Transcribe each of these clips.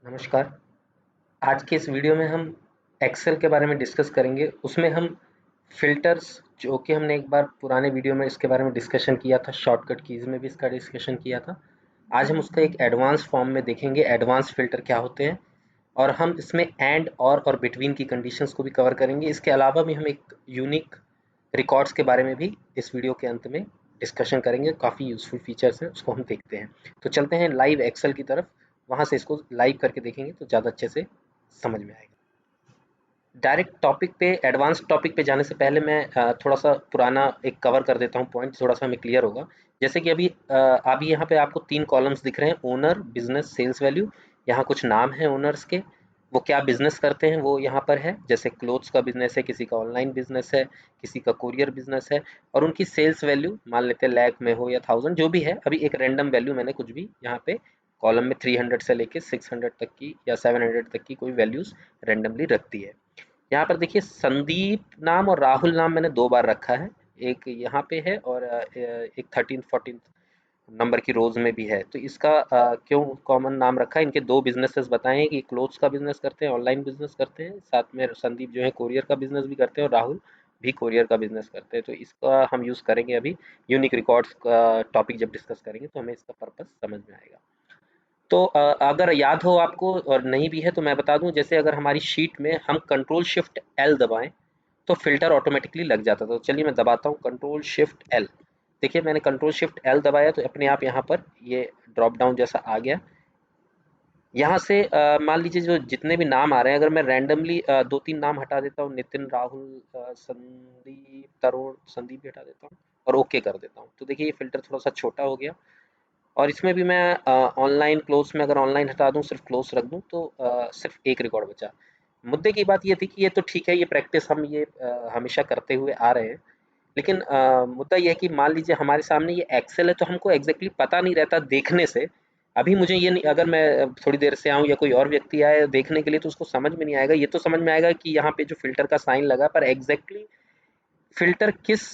नमस्कार। आज के इस वीडियो में हम एक्सेल के बारे में डिस्कस करेंगे। उसमें हम फ़िल्टर्स, जो कि हमने एक बार पुराने वीडियो में इसके बारे में डिस्कशन किया था, शॉर्टकट कीज़ में भी इसका डिस्कशन किया था। आज हम उसका एक एडवांस फॉर्म में देखेंगे, एडवांस फ़िल्टर क्या होते हैं, और हम इसमें एंड और बिटवीन की कंडीशंस को भी कवर करेंगे। इसके अलावा भी हम एक यूनिक रिकॉर्ड्स के बारे में भी इस वीडियो के अंत में डिस्कशन करेंगे। काफ़ी यूज़फुल फीचर्स हैं, उसको हम देखते हैं। तो चलते हैं लाइव एक्सेल की तरफ, वहाँ से इसको लाइव करके देखेंगे तो ज़्यादा अच्छे से समझ में आएगा। डायरेक्ट टॉपिक पे, एडवांस टॉपिक पे जाने से पहले मैं थोड़ा-सा पुराना एक कवर कर देता हूँ पॉइंट, थोड़ा-सा हमें क्लियर होगा। जैसे कि अभी यहाँ पे आपको 3 कॉलम्स दिख रहे हैं, ओनर, बिज़नेस, सेल्स वैल्यू। यहाँ कुछ नाम हैं ओनर्स के, वो क्या बिज़नेस करते हैं वो यहाँ पर है। जैसे क्लोथ्स का बिज़नेस है, किसी का ऑनलाइन बिज़नेस है, किसी का कोरियर बिज़नेस है, और उनकी सेल्स वैल्यू मान लेते हैं लाख में हो या 1000, जो भी है। अभी एक रैंडम वैल्यू मैंने कुछ भी यहाँ पे कॉलम में 300 से लेके 600 तक की या 700 तक की कोई वैल्यूज़ रैंडमली रख दी है। यहाँ पर देखिए, संदीप नाम और राहुल नाम मैंने 2 बार रखा है। एक यहाँ पे है और एक 13-14 नंबर की रोज़ में भी है। तो इसका क्यों कॉमन नाम रखा है? इनके 2 बिज़नेसेस बताए हैं कि क्लोथ्स का बिज़नेस करते हैं, ऑनलाइन बिज़नेस करते हैं। साथ में संदीप जो है कोरियर का बिज़नेस भी करते हैं और राहुल भी कोरियर का बिज़नेस करते हैं। तो इसका हम यूज़ करेंगे अभी यूनिक रिकॉर्ड्स का टॉपिक जब डिस्कस करेंगे तो हमें इसका पर्पस समझ में आएगा। तो अगर याद हो आपको और नहीं भी है तो मैं बता दूं, जैसे अगर हमारी शीट में हम कंट्रोल शिफ्ट एल दबाएं तो फिल्टर ऑटोमेटिकली लग जाता था। तो चलिए मैं दबाता हूं कंट्रोल शिफ्ट एल। देखिए, मैंने कंट्रोल शिफ्ट एल दबाया तो अपने आप यहाँ पर ये ड्रॉप डाउन जैसा आ गया। यहाँ से मान लीजिए जो जितने भी नाम आ रहे हैं, अगर मैं रैंडमली 2-3 नाम हटा देता हूँ, नितिन, राहुल, संदीप, तरुण, संदीप भी हटा देता हूँ और ओके कर देता हूँ, तो देखिए ये फ़िल्टर थोड़ा-सा छोटा हो गया। और इसमें भी मैं ऑनलाइन क्लोज में अगर ऑनलाइन हटा दूँ, सिर्फ क्लोज रख दूँ, तो सिर्फ एक रिकॉर्ड बचा। मुद्दे की बात ये थी कि ये तो ठीक है, ये प्रैक्टिस हम ये हमेशा करते हुए आ रहे हैं। लेकिन मुद्दा ये है कि मान लीजिए हमारे सामने ये एक्सेल है, तो हमको एग्जैक्टली पता नहीं रहता देखने से। अभी मुझे ये नहीं, अगर मैं थोड़ी देर से आऊँ या कोई और व्यक्ति आए देखने के लिए, तो उसको समझ में नहीं आएगा। ये तो समझ में आएगा कि यहाँ पे जो फिल्टर का साइन लगा, पर एग्जैक्टली फ़िल्टर किस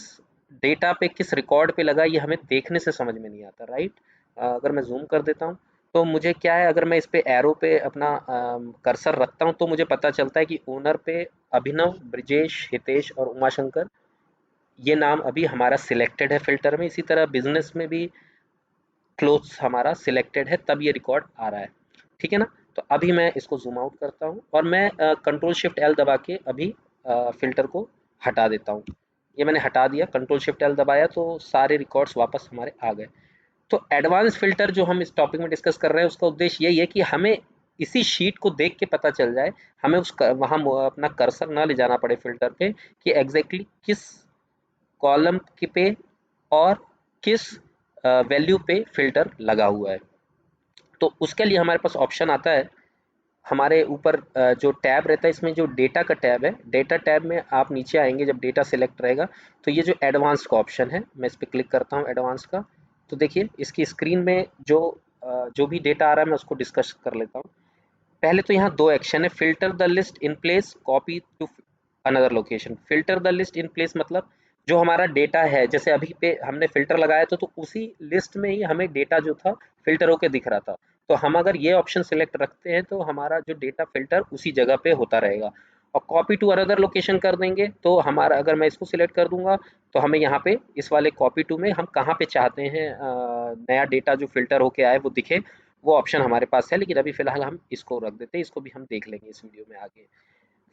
डेटा पे, किस रिकॉर्ड पे लगा, ये हमें देखने से समझ में नहीं आता, राइट? अगर मैं ज़ूम कर देता हूँ, तो मुझे क्या है, अगर मैं इस पे एरो पे अपना कर्सर रखता हूँ, तो मुझे पता चलता है कि ओनर पे अभिनव, ब्रिजेश, हितेश और उमाशंकर, ये नाम अभी हमारा सिलेक्टेड है फ़िल्टर में। इसी तरह बिज़नेस में भी क्लोथ्स हमारा सिलेक्टेड है, तब ये रिकॉर्ड आ रहा है। ठीक है ना? तो अभी मैं इसको ज़ूम आउट करता हूँ और मैं कंट्रोल शिफ्ट एल दबा के अभी फ़िल्टर को हटा देता हूँ। ये मैंने हटा दिया, कंट्रोल शिफ्ट एल दबाया तो सारे रिकॉर्ड्स वापस हमारे आ गए। तो एडवांस फ़िल्टर जो हम इस टॉपिक में डिस्कस कर रहे हैं, उसका उद्देश्य यही है कि हमें इसी शीट को देख के पता चल जाए, हमें वहाँ अपना कर्सर ना ले जाना पड़े फ़िल्टर पे, कि एग्जैक्टली किस कॉलम पे और किस वैल्यू पे फ़िल्टर लगा हुआ है। तो उसके लिए हमारे पास ऑप्शन आता है। हमारे ऊपर जो टैब रहता है, इसमें जो डेटा का टैब है, डेटा टैब में आप नीचे आएंगे, जब डेटा सिलेक्ट रहेगा तो ये जो एडवांस का ऑप्शन है, मैं इस पर क्लिक करता हूँ एडवांस का। तो देखिए इसकी स्क्रीन में जो भी डेटा आ रहा है, मैं उसको डिस्कस कर लेता हूँ। पहले तो यहाँ 2 एक्शन है, filter the list in place, copy to another location. Filter the list in place मतलब जो हमारा डेटा है, जैसे अभी पे हमने फ़िल्टर लगाया तो उसी लिस्ट में ही हमें डेटा जो था फ़िल्टर होके दिख रहा था। तो हम अगर ये ऑप्शन सिलेक्ट रखते हैं तो हमारा जो डेटा फ़िल्टर उसी जगह पे होता रहेगा। और कॉपी टू अनदर लोकेशन कर देंगे तो हमारा, अगर मैं इसको सिलेक्ट कर दूँगा, तो हमें यहाँ पे इस वाले कॉपी टू में हम कहाँ पे चाहते हैं नया डेटा जो फ़िल्टर होके आए वो दिखे, वो ऑप्शन हमारे पास है। लेकिन अभी फ़िलहाल हम इसको रख देते हैं, इसको भी हम देख लेंगे इस वीडियो में आगे।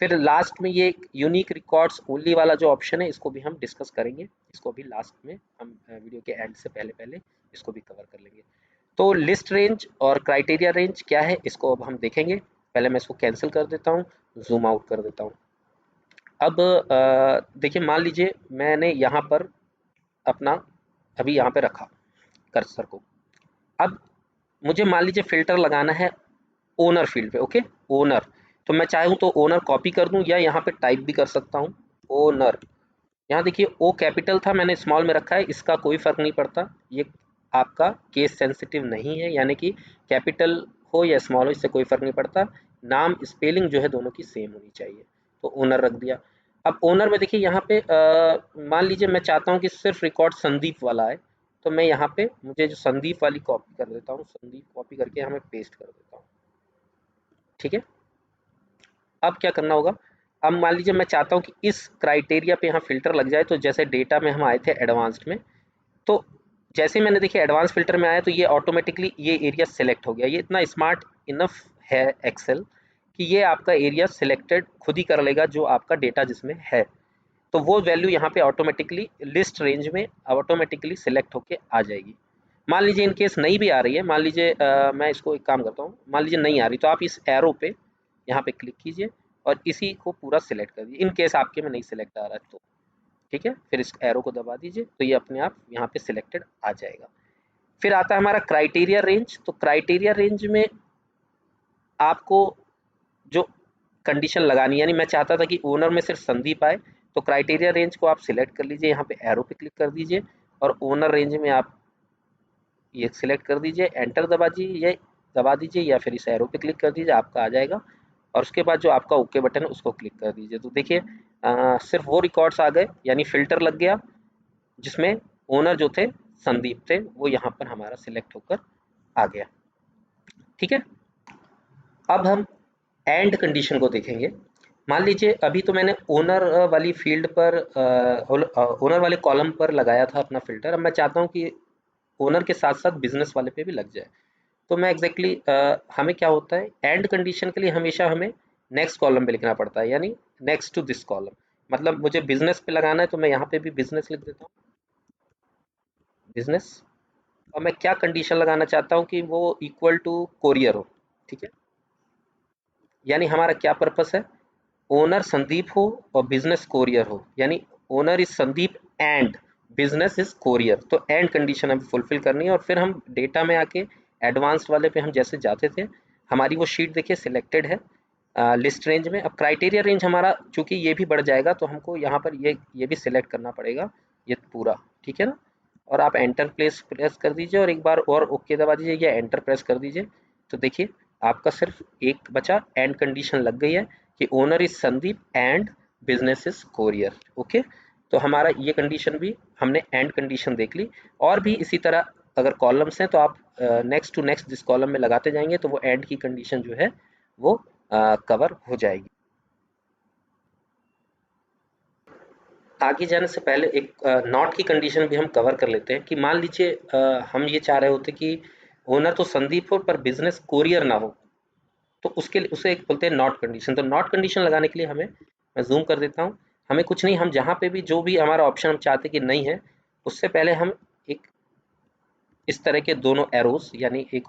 फिर लास्ट में ये यूनिक रिकॉर्ड्स ओनली वाला जो ऑप्शन है, इसको भी हम डिस्कस करेंगे। इसको भी लास्ट में हम वीडियो के एंड से पहले इसको भी कवर कर लेंगे। तो लिस्ट रेंज और क्राइटेरिया रेंज क्या है, इसको अब हम देखेंगे। पहले मैं इसको कैंसिल कर देता हूँ, ज़ूम आउट कर देता हूँ। अब देखिए, मान लीजिए मैंने यहाँ पर अपना अभी यहाँ पे रखा कर्सर को। अब मुझे मान लीजिए फ़िल्टर लगाना है ओनर फील्ड पे, ओके, ओनर। तो मैं चाहूँ तो ओनर कॉपी कर दूँ या यहाँ पे टाइप भी कर सकता हूँ, ओनर। यहाँ देखिए ओ कैपिटल था, मैंने स्मॉल में रखा है, इसका कोई फ़र्क नहीं पड़ता। ये आपका केस सेंसिटिव नहीं है, यानी कि कैपिटल हो या स्मॉल हो, इससे कोई फ़र्क नहीं पड़ता। नाम स्पेलिंग जो है दोनों की सेम होनी चाहिए। तो ओनर रख दिया। अब ओनर में देखिए यहाँ पे मान लीजिए मैं चाहता हूँ कि सिर्फ रिकॉर्ड संदीप वाला है, तो मैं यहाँ पे मुझे जो संदीप वाली कॉपी कर देता हूँ, संदीप कॉपी करके यहाँ मैं पेस्ट कर देता हूँ। ठीक है। अब क्या करना होगा, अब मान लीजिए मैं चाहता हूँ कि इस क्राइटेरिया पे यहाँ फ़िल्टर लग जाए, तो जैसे डेटा में हम आए थे एडवांस्ड में, तो जैसे ही मैंने देखिए एडवांस फ़िल्टर में आया तो ये ऑटोमेटिकली ये एरिया सेलेक्ट हो गया। ये इतना स्मार्ट इनफ है एक्सेल कि ये आपका एरिया सिलेक्टेड खुद ही कर लेगा जो आपका डेटा जिसमें है। तो वो वैल्यू यहाँ पे ऑटोमेटिकली लिस्ट रेंज में ऑटोमेटिकली सिलेक्ट होके आ जाएगी। मान लीजिए इन केस नहीं भी आ रही है, मान लीजिए मैं इसको एक काम करता हूँ, मान लीजिए नहीं आ रही, तो आप इस एरो पे यहाँ पे क्लिक कीजिए और इसी को पूरा सिलेक्ट कर दीजिए। इन केस आपके में नहीं सिलेक्ट आ रहा है तो ठीक है, फिर इस एरो को दबा दीजिए तो ये अपने आप यहाँ पे सिलेक्टेड आ जाएगा। फिर आता है हमारा क्राइटेरिया रेंज। तो क्राइटेरिया रेंज में आपको जो कंडीशन लगानी है, यानी मैं चाहता था कि ओनर में सिर्फ संदीप आए, तो क्राइटेरिया रेंज को आप सिलेक्ट कर लीजिए, यहाँ पे एरो पे क्लिक कर दीजिए और ओनर रेंज में आप ये सिलेक्ट कर दीजिए, एंटर दबा दीजिए या फिर इस एरो पे क्लिक कर दीजिए, आपका आ जाएगा। और उसके बाद जो आपका ओके बटन है उसको क्लिक कर दीजिए। तो देखिए सिर्फ वो रिकॉर्ड्स आ गए, यानी फ़िल्टर लग गया जिसमें ओनर जो थे संदीप थे, वो यहाँ पर हमारा सिलेक्ट होकर आ गया। ठीक है। अब हम एंड कंडीशन को देखेंगे। मान लीजिए अभी तो मैंने ओनर वाली फील्ड पर ओनर वाले कॉलम पर लगाया था अपना फ़िल्टर। अब मैं चाहता हूँ कि ओनर के साथ-साथ बिज़नेस वाले पे भी लग जाए। तो मैं एग्ज़ैक्टली हमें क्या होता है, एंड कंडीशन के लिए हमेशा हमें नेक्स्ट कॉलम पे लिखना पड़ता है, यानी नेक्स्ट टू दिस कॉलम। मतलब मुझे बिज़नेस पे लगाना है तो मैं यहाँ पे भी बिज़नेस लिख देता हूँ, बिज़नेस। और मैं क्या कंडीशन लगाना चाहता हूँ कि वो इक्वल टू कोरियर हो। ठीक है। यानी हमारा क्या पर्पस है, ओनर संदीप हो और बिजनेस कोरियर हो, यानी owner is Sandeep and business is courier. तो एंड कंडीशन हमें फुलफिल करनी है और फिर हम डेटा में आके एडवांस्ड वाले पे हम जैसे जाते थे, हमारी वो शीट देखिए सिलेक्टेड है लिस्ट रेंज में। अब क्राइटेरिया रेंज हमारा चूंकि ये भी बढ़ जाएगा तो हमको यहाँ पर ये भी सिलेक्ट करना पड़ेगा, ये पूरा। ठीक है ना। और आप एंटर प्रेस कर दीजिए और एक बार और ओके दबा दीजिए या एंटर प्रेस कर दीजिए। तो देखिए आपका सिर्फ एक बचा, एंड कंडीशन लग गई है कि owner is Sandeep and business is courier. Okay. तो हमारा ये कंडीशन भी हमने एंड कंडीशन देख ली। और भी इसी तरह अगर कॉलम्स हैं तो आप नेक्स्ट टू नेक्स्ट जिस कॉलम में लगाते जाएंगे तो वो एंड की कंडीशन जो है वो कवर हो जाएगी। आगे जाने से पहले एक नॉट की कंडीशन भी हम कवर कर लेते हैं कि मान लीजिए हम ये चाह रहे होते कि ओनर तो संदीप हो पर बिजनेस कोरियर ना हो, तो उसके लिए उसे एक बोलते हैं नॉट कंडीशन। तो नॉट कंडीशन लगाने के लिए हमें, मैं जूम कर देता हूँ, हमें कुछ नहीं, हम जहाँ पे भी जो भी हमारा ऑप्शन हम चाहते कि नहीं है, उससे पहले हम एक इस तरह के दोनों एरोज, यानी एक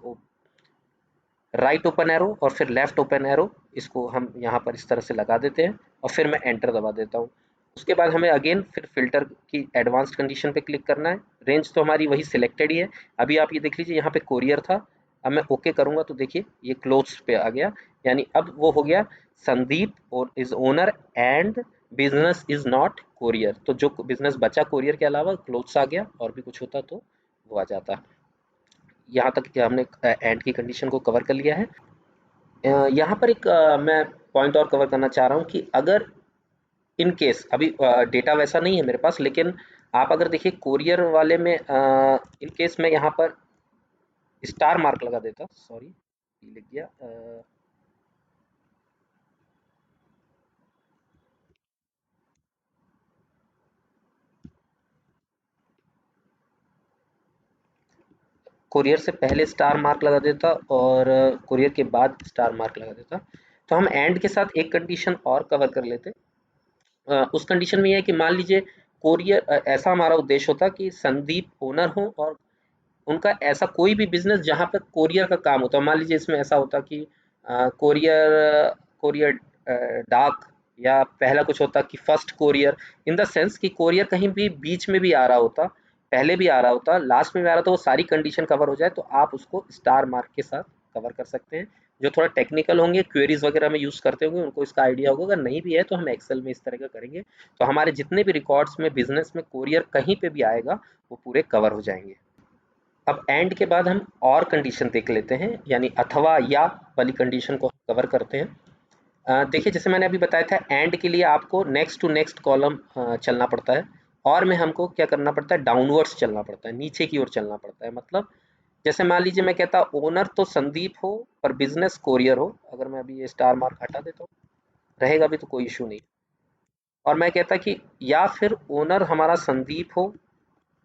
राइट ओपन एरो और फिर लेफ्ट ओपन एरो, इसको हम यहाँ पर इस तरह से लगा देते हैं और फिर मैं एंटर दबा देता हूँ। उसके बाद हमें अगेन फिर फिल्टर की एडवांस्ड कंडीशन पे क्लिक करना है। रेंज तो हमारी वही सिलेक्टेड ही है। अभी आप ये देख लीजिए यहाँ पे कोरियर था, अब मैं ओके करूँगा तो देखिए ये क्लोथ्स पे आ गया, यानी अब वो हो गया संदीप और is owner and business is not courier. तो जो बिजनेस बचा कोरियर के अलावा क्लोथ्स आ गया, और भी कुछ होता तो वो आ जाता। यहाँ तक कि हमने एंड की कंडीशन को कवर कर लिया है। यहाँ पर एक मैं पॉइंट और कवर करना चाह रहा हूँ कि अगर इन केस अभी डेटा वैसा नहीं है मेरे पास, लेकिन आप अगर देखिए कोरियर वाले में इन केस मैं यहाँ पर स्टार मार्क लगा देता, सॉरी लिख गया कोरियर से पहले स्टार मार्क लगा देता और कोरियर के बाद स्टार मार्क लगा देता। तो हम एंड के साथ एक कंडीशन और कवर कर लेते। उस कंडीशन में ये है कि मान लीजिए कोरियर ऐसा हमारा उद्देश्य होता कि संदीप ओनर हो और उनका ऐसा कोई भी बिजनेस जहाँ पर कोरियर का काम होता है। मान लीजिए इसमें ऐसा होता कि कोरियर कोरियर डाक, या पहला कुछ होता कि first courier, in the sense कि कोरियर कहीं भी बीच में भी आ रहा होता, पहले भी आ रहा होता, लास्ट में भी आ रहा था, वो सारी कंडीशन कवर हो जाए तो आप उसको स्टार मार्क के साथ कवर कर सकते हैं। जो थोड़ा टेक्निकल होंगे, क्वेरीज वगैरह में यूज़ करते होंगे, उनको इसका आइडिया होगा। अगर नहीं भी है तो हम एक्सेल में इस तरह का करेंगे तो हमारे जितने भी रिकॉर्ड्स में बिजनेस में कोरियर कहीं पे भी आएगा वो पूरे कवर हो जाएंगे। अब एंड के बाद हम और कंडीशन देख लेते हैं, यानी अथवा या वाली कंडीशन को कवर करते हैं। देखिए जैसे मैंने अभी बताया था, एंड के लिए आपको नेक्स्ट टू नेक्स्ट कॉलम चलना पड़ता है और में हमको क्या करना पड़ता है, डाउनवर्ड्स चलना पड़ता है, नीचे की ओर चलना पड़ता है। मतलब जैसे मान लीजिए मैं कहता ओनर तो संदीप हो पर बिजनेस कोरियर हो, अगर मैं अभी ये स्टार मार्क हटा देता हूँ, रहेगा भी तो कोई इशू नहीं। और मैं कहता कि या फिर ओनर हमारा संदीप हो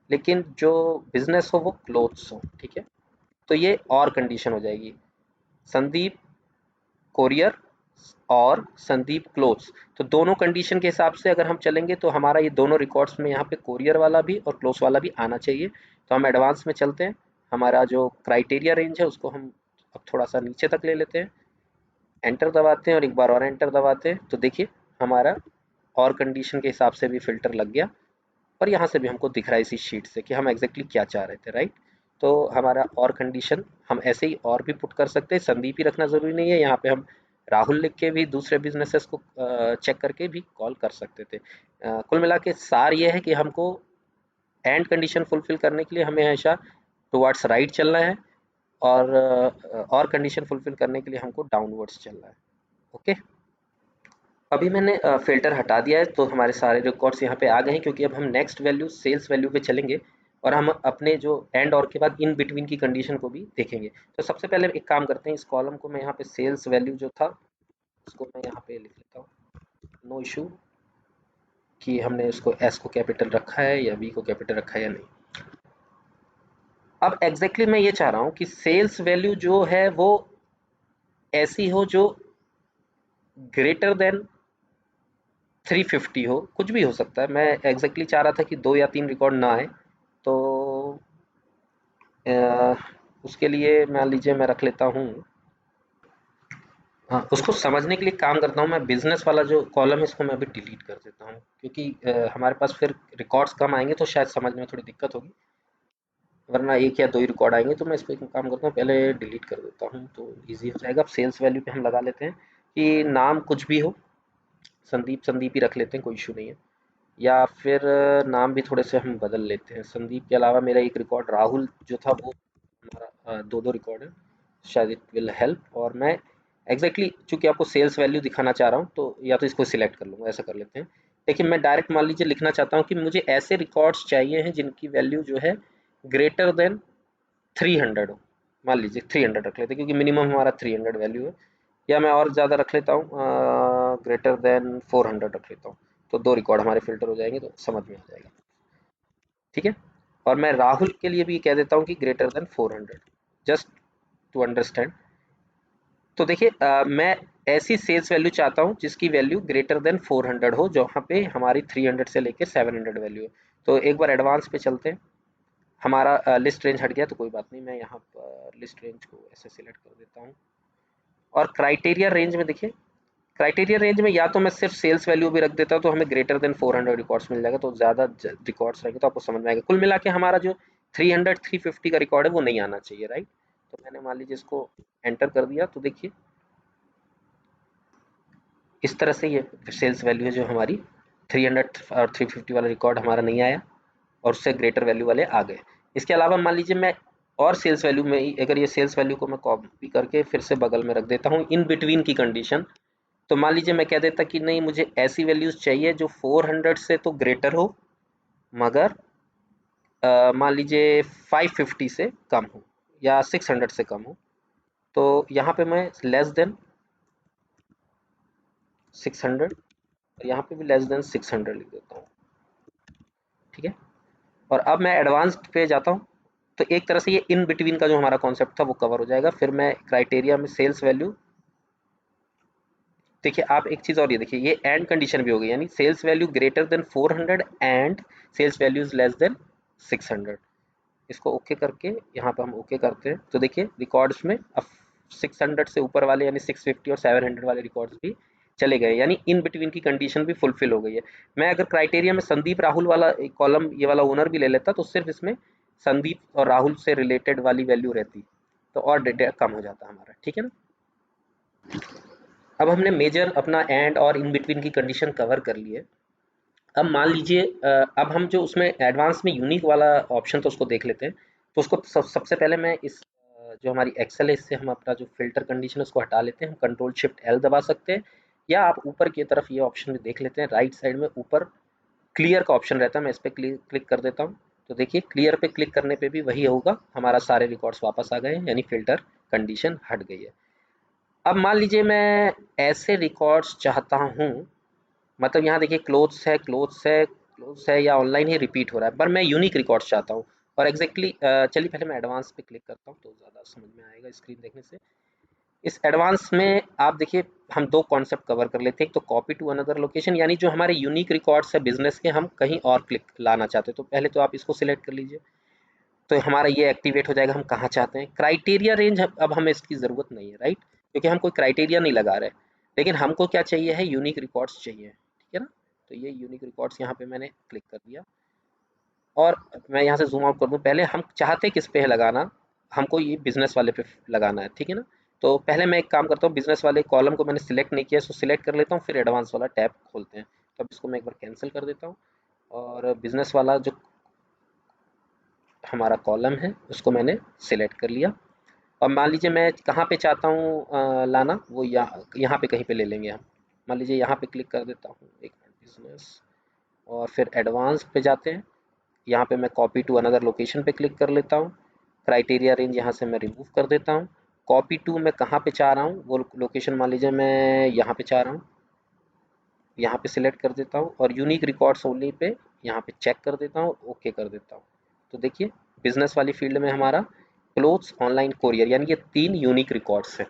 लेकिन जो बिजनेस हो वो क्लोथ्स हो, ठीक है। तो ये और कंडीशन हो जाएगी, संदीप कोरियर और संदीप क्लोथ्स। तो दोनों कंडीशन के हिसाब से अगर हम चलेंगे तो हमारा ये दोनों रिकॉर्ड्स में यहाँ पे कोरियर वाला भी और क्लोथ्स वाला भी आना चाहिए। तो हम एडवांस में चलते हैं, हमारा जो क्राइटेरिया रेंज है उसको हम अब थोड़ा सा नीचे तक ले लेते हैं, एंटर दबाते हैं और एक बार और एंटर दबाते हैं। तो देखिए हमारा और कंडीशन के हिसाब से भी फिल्टर लग गया और यहाँ से भी हमको दिख रहा है इसी शीट से कि हम एग्जैक्टली क्या चाह रहे थे, राइट। तो हमारा और कंडीशन हम ऐसे ही और भी पुट कर सकते हैं, संदीप ही रखना ज़रूरी नहीं है, यहाँ पे हम राहुल लिख के भी दूसरे बिजनेसेस को चेक करके भी कॉल कर सकते थे। कुल मिला के सार ये है कि हमको एंड कंडीशन फुलफिल करने के लिए हमें हमेशा टुवर्ड्स राइट चलना है और कंडीशन फुलफिल करने के लिए हमको डाउनवर्ड्स चलना है। ओके, अभी मैंने फ़िल्टर हटा दिया है तो हमारे सारे रिकॉर्ड्स यहाँ पे आ गए हैं, क्योंकि अब हम नेक्स्ट वैल्यू सेल्स वैल्यू पे चलेंगे और हम अपने जो एंड और के बाद इन बिटवीन की कंडीशन को भी देखेंगे। तो सबसे पहले एक काम करते हैं, इस कॉलम को मैं यहाँ पे सेल्स वैल्यू जो था उसको मैं यहाँ पे लिख लेता हूँ, नो इशू कि हमने इसको एस को कैपिटल रखा है या बी को कैपिटल रखा है या नहीं। अब एग्जैक्टली मैं ये चाह रहा हूँ कि सेल्स वैल्यू जो है वो ऐसी हो जो ग्रेटर देन 350 हो, कुछ भी हो सकता है। मैं एग्जैक्टली चाह रहा था कि 2 या 3 रिकॉर्ड ना आए, तो अ, उसके लिए मान लीजिए मैं रख लेता हूँ, हाँ, उसको समझने के लिए काम करता हूँ मैं, बिजनेस वाला जो कॉलम है इसको मैं अभी डिलीट कर देता हूँ, क्योंकि हमारे पास फिर रिकॉर्ड्स कम आएंगे तो शायद समझ में थोड़ी दिक्कत होगी, वरना एक या दो ही रिकॉर्ड आएंगे। तो मैं इसको एक काम करता हूँ, पहले डिलीट कर देता हूँ तो ईजी हो जाएगा। अब सेल्स वैल्यू पे हम लगा लेते हैं कि नाम कुछ भी हो, संदीप संदीप ही रख लेते हैं, कोई इशू नहीं है। या फिर नाम भी थोड़े से हम बदल लेते हैं, संदीप के अलावा मेरा एक रिकॉर्ड राहुल जो था वो हमारा दो दो रिकॉर्ड है, शायद इट विल हेल्प। और मैं एग्जैक्टली चूंकि आपको सेल्स वैल्यू दिखाना चाह रहा हूँ तो या तो इसको सिलेक्ट कर लूँगा, ऐसा कर लेते हैं। लेकिन मैं डायरेक्ट मान लीजिए लिखना चाहता हूँ कि मुझे ऐसे रिकॉर्ड्स चाहिए हैं जिनकी वैल्यू जो है ग्रेटर देन 300 हो। मान लीजिए 300 रख लेते हैं, क्योंकि मिनिमम हमारा 300 वैल्यू है। या मैं और ज़्यादा रख लेता हूँ, ग्रेटर देन 400 रख लेता हूँ। तो दो रिकॉर्ड हमारे फिल्टर हो जाएंगे, तो समझ में आ जाएगा, ठीक है। और मैं राहुल के लिए भी कह देता हूँ कि greater than 400, just to understand. तो देखिए मैं ऐसी सेल्स वैल्यू चाहता हूँ जिसकी वैल्यू ग्रेटर देन 400 हो, जहाँ पे हमारी 300 से लेकर 700 वैल्यू है। तो एक बार एडवांस पे चलते हैं, हमारा लिस्ट रेंज हट गया तो कोई बात नहीं, मैं यहाँ पर लिस्ट रेंज को ऐसे सिलेक्ट कर देता हूँ। और क्राइटेरिया रेंज में देखिए, क्राइटेरिया रेंज में या तो मैं सिर्फ सेल्स वैल्यू भी रख देता हूँ तो हमें ग्रेटर देन 400 रिकॉर्ड्स मिल जाएगा, तो ज़्यादा रिकॉर्ड्स रहेंगे तो आपको समझ में आएगा। कुल मिला के हमारा जो 300 350 का रिकॉर्ड है वो नहीं आना चाहिए, राइट। तो मैंने मान लीजिए इसको एंटर कर दिया, तो देखिए इस तरह से ये सेल्स वैल्यू है जो हमारी 300 और 350 वाला रिकॉर्ड हमारा नहीं आया और उससे ग्रेटर वैल्यू वाले आ गए। इसके अलावा मान लीजिए मैं और सेल्स वैल्यू में ही, अगर ये सेल्स वैल्यू को मैं कॉपी करके फिर से बगल में रख देता हूँ इन बिटवीन की कंडीशन, तो मान लीजिए मैं कह देता कि नहीं मुझे ऐसी वैल्यूज चाहिए जो 400 से तो ग्रेटर हो, मगर मान लीजिए 550 से कम हो या 600 से कम हो। तो यहाँ पे मैं लेस देन 600 और यहाँ पे भी लेस देन 600 लिख देता हूँ, ठीक है। और अब मैं एडवांस्ड पे जाता हूँ, तो एक तरह से ये इन बिटवीन का जो हमारा कॉन्सेप्ट था वो कवर हो जाएगा। फिर मैं क्राइटेरिया में सेल्स वैल्यू, देखिए आप एक चीज़ और ये देखिए, ये एंड कंडीशन भी हो गई, यानी sales value greater than 400 and sales value is less than 600। इसको ओके करके यहाँ पे हम ओके करते हैं तो देखिए रिकॉर्ड्स में अब 600 से ऊपर वाले यानी 650 और 700 वाले रिकॉर्ड्स भी चले गए, यानी इन बिटवीन की कंडीशन भी फुलफिल हो गई है। मैं अगर क्राइटेरिया में संदीप राहुल वाला एक कॉलम ये वाला ओनर भी ले लेता तो सिर्फ इसमें संदीप और राहुल से रिलेटेड वाली वैल्यू रहती, तो और डेटा कम हो जाता हमारा, ठीक है ना। अब हमने मेजर अपना एंड और इन बिटवीन की कंडीशन कवर कर ली है। अब मान लीजिए अब हम जो उसमें एडवांस में यूनिक वाला ऑप्शन तो उसको देख लेते हैं। तो उसको सबसे पहले मैं इस जो हमारी एक्सेल है इससे हम अपना जो फिल्टर कंडीशन है उसको हटा लेते हैं, हम कंट्रोल शिफ्ट एल दबा सकते हैं, या आप ऊपर की तरफ ये ऑप्शन भी देख लेते हैं, राइट साइड में ऊपर क्लियर का ऑप्शन रहता है, मैं इस पर क्लिक कर देता हूँ। तो देखिए क्लियर पे क्लिक करने पे भी वही होगा, हमारा सारे रिकॉर्ड्स वापस आ गए हैं, यानी फ़िल्टर कंडीशन हट गई है। अब मान लीजिए मैं ऐसे रिकॉर्ड्स चाहता हूँ, मतलब यहाँ देखिए क्लोथ्स है या ऑनलाइन ही रिपीट हो रहा है, पर मैं यूनिक रिकॉर्ड्स चाहता हूँ। और एग्जैक्टली चलिए पहले मैं एडवांस पे क्लिक करता हूँ तो ज़्यादा समझ में आएगा स्क्रीन देखने से। इस एडवांस में आप देखिए हम दो कॉन्सेप्ट कवर कर लेते हैं। एक तो कॉपी टू अनदर लोकेशन, यानी जो हमारे यूनिक रिकॉर्ड्स है बिजनेस के, हम कहीं और क्लिक लाना चाहते हैं, तो पहले तो आप इसको सिलेक्ट कर लीजिए, तो हमारा ये एक्टिवेट हो जाएगा, हम कहाँ चाहते हैं। क्राइटेरिया रेंज अब हमें इसकी ज़रूरत नहीं है, राइट, क्योंकि हम कोई क्राइटेरिया नहीं लगा रहे, लेकिन हमको क्या चाहिए है, यूनिक रिकॉर्ड्स चाहिए, ठीक है ना। तो ये यूनिक रिकॉर्ड्स यहाँ पे मैंने क्लिक कर दिया, और मैं यहाँ से जूम आउट कर दूँ। पहले हम चाहते किस पे है लगाना, हमको ये बिजनेस वाले पे लगाना है, ठीक है ना। तो पहले मैं एक काम करता हूँ, बिजनेस वाले कॉलम को मैंने सिलेक्ट नहीं किया, इसको सिलेक्ट कर लेता हूँ, फिर एडवांस वाला टैब खोलते हैं। तो अब इसको मैं एक बार कैंसिल कर देता हूँ, और बिजनेस वाला जो हमारा कॉलम है उसको मैंने सिलेक्ट कर लिया। और मान लीजिए मैं कहाँ पे चाहता हूँ लाना, वो यहाँ पे कहीं पे ले लेंगे हम। मान लीजिए यहाँ पे क्लिक कर देता हूँ, एक मिनट, बिजनेस, और फिर एडवांस पे जाते हैं। यहाँ पे मैं कॉपी टू अनदर लोकेशन पे क्लिक कर लेता हूँ। क्राइटेरिया रेंज यहाँ से मैं रिमूव कर देता हूँ। कॉपी टू मैं कहाँ पे चाह रहा हूँ, वो लोकेशन मान लीजिए मैं यहाँ पे चाह रहा हूँ, यहाँ पे सिलेक्ट कर देता हूँ, और यूनिक रिकॉर्ड्स ओनली पे यहाँ पे चेक कर देता हूँ, ओके कर देता हूँ। तो देखिए बिजनेस वाली फील्ड में हमारा क्लोथ्स ऑनलाइन कोरियर, यानी ये 3 यूनिक रिकॉर्ड्स हैं।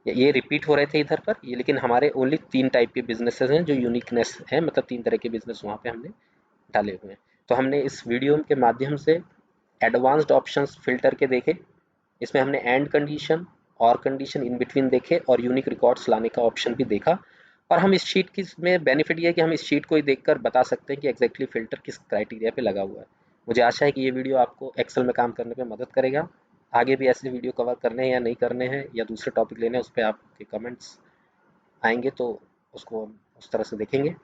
ये रिपीट हो रहे थे इधर पर ये, लेकिन हमारे ओनली 3 टाइप के बिजनेसेस हैं जो यूनिकनेस है, मतलब 3 तरह के बिजनेस वहाँ पे हमने डाले हुए हैं। तो हमने इस वीडियो के माध्यम से एडवांस्ड ऑप्शंस फ़िल्टर के देखे, इसमें हमने एंड कंडीशन और कंडीशन इन बिटवीन देखे, और यूनिक रिकॉर्ड्स लाने का ऑप्शन भी देखा। और हम इस शीट की में बेनिफिट ये है कि हम इस शीट को ही देखकर बता सकते हैं कि एग्जैक्टली फ़िल्टर किस क्राइटेरिया पे लगा हुआ है। मुझे आशा है कि ये वीडियो आपको एक्सेल में काम करने में मदद करेगा। आगे भी ऐसे वीडियो कवर करने हैं या नहीं करने हैं, या दूसरे टॉपिक लेने हैं, उस पर आपके कमेंट्स आएंगे तो उसको हम उस तरह से देखेंगे।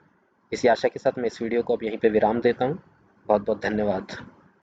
इसी आशा के साथ मैं इस वीडियो को अब यहीं पे विराम देता हूँ। बहुत बहुत धन्यवाद।